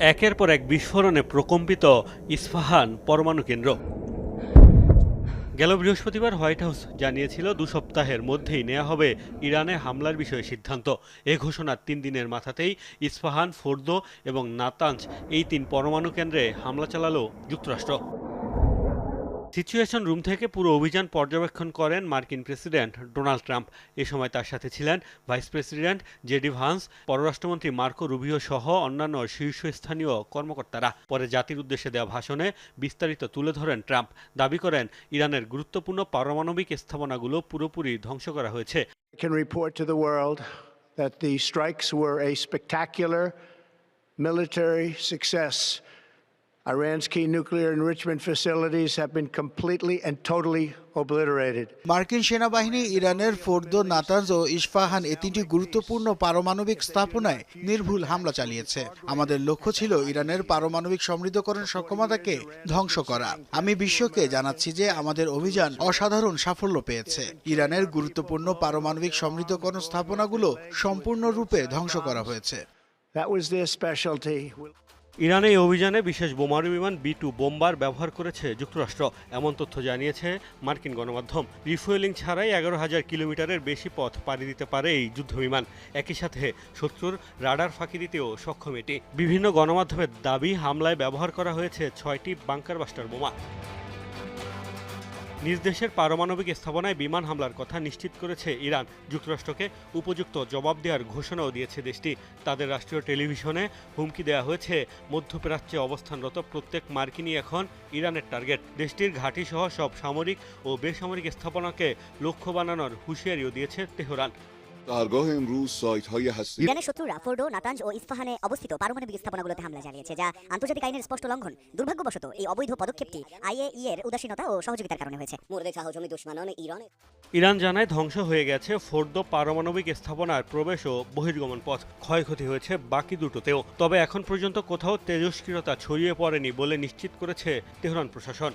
একের পর এক বিস্ফোরণে প্রকম্পিত ইস্পাহান পরমাণু কেন্দ্র। গেল বৃহস্পতিবার হোয়াইট হাউস জানিয়েছিল ২ সপ্তাহের মধ্যেই নেওয়া হবে ইরানে হামলার বিষয়ে সিদ্ধান্ত। এ ঘোষণার ৩ দিনের মাথাতেই ইস্পাহান, ফোর্দো এবং নাতাঞ্জ এই ৩ পরমাণু কেন্দ্রে হামলা চালালো যুক্তরাষ্ট্র। সিচুয়েশন রুম থেকে পুরো অভিযান পর্যবেক্ষণ করেন মার্কিন প্রেসিডেন্ট ডোনাল্ড ট্রাম্প। এ সময় তার সাথে ছিলেন ভাইস প্রেসিডেন্ট জেডি ভান্স, পররাষ্ট্রমন্ত্রী মার্কো রুবিও সহ অন্যান্য শীর্ষস্থানীয় কর্মকর্তারা। পরে জাতির উদ্দেশ্যে দেওয়া ভাষণে বিস্তারিত তুলে ধরেন ট্রাম্প। দাবি করেন ইরানের গুরুত্বপূর্ণ পারমাণবিক স্থাপনাগুলো পুরোপুরি ধ্বংস করা হয়েছে। I can report to the world that the strikes were a spectacular military success. Iran's key nuclear enrichment facilities have been completely and totally obliterated. মার্কিন সেনাবাহিনী ইরানের ফোর্দো, নাতাঞ্জ ও ইস্পাহান এই ৩টি গুরুত্বপূর্ণ পারমাণবিক স্থাপনায় নির্ভুল হামলা চালিয়েছে। আমাদের লক্ষ্য ছিল ইরানের পারমাণবিক সমৃদ্ধকরণ সক্ষমতাকে ধ্বংস করা। আমি বিশ্বকে জানাচ্ছি যে আমাদের অভিযান অসাধারণ সাফল্য পেয়েছে। ইরানের গুরুত্বপূর্ণ পারমাণবিক সমৃদ্ধকরণ স্থাপনাগুলো সম্পূর্ণরূপে ধ্বংস করা হয়েছে। That was their specialty. ইরানে এই অভিযানে বিশেষ বোমারু বিমান B-2 বোম্বার ব্যবহার করেছে যুক্তরাষ্ট্র, এমন তথ্য জানিয়েছে মার্কিন গণমাধ্যম। রিফুয়েলিং ছাড়াই ১১,০০০ কিলোমিটারের বেশি পথ পাড়ি দিতে পারে এই যুদ্ধবিমান। একই সাথে শত্রুর রাডার ফাঁকি দিতেও সক্ষম এটি। বিভিন্ন গণমাধ্যমের দাবি, হামলায় ব্যবহার করা হয়েছে ৬টি বাংকার বাস্টার বোমা। নিজ দেশের পারমাণবিক স্থাপনায় বিমান হামলার কথা নিশ্চিত করেছে ইরান। যুক্তরাষ্ট্রকে উপযুক্ত জবাব দেওয়ার ঘোষণাও দিয়েছে দেশটি। তাদের রাষ্ট্রীয় টেলিভিশনে হুমকি দেওয়া হয়েছে, মধ্যপ্রাচ্যে অবস্থানরত প্রত্যেক মার্কিনই এখন ইরানের টার্গেট। দেশটির ঘাঁটিসহ সব সামরিক ও বেসামরিক স্থাপনাকে লক্ষ্য বানানোর হুঁশিয়ারিও দিয়েছে তেহরান। ইরানের শত্রুরা ফোর্ডো, নাতাঞ্জ ও ইস্পাহানে অবস্থিত পারমাণবিক স্থাপনাগুলোতে হামলা চালিয়েছে, যা আন্তর্জাতিক আইনের স্পষ্ট লঙ্ঘন। দুর্ভাগ্যবশত এই অবৈধ পদক্ষেপটি আইএই এর উদাসীনতা ও সহযোগিতার কারণে হয়েছে। ইরান জানায় ধ্বংস হয়ে গেছে ফোর্দো পারমাণবিক স্থাপনার প্রবেশ ও বহির্গমন পথ। ক্ষয়ক্ষতি হয়েছে বাকি দুটোতেও। তবে এখন পর্যন্ত কোথাও তেজস্ক্রিয়তা ছড়িয়ে পড়েনি বলে নিশ্চিত করেছে তেহরান প্রশাসন।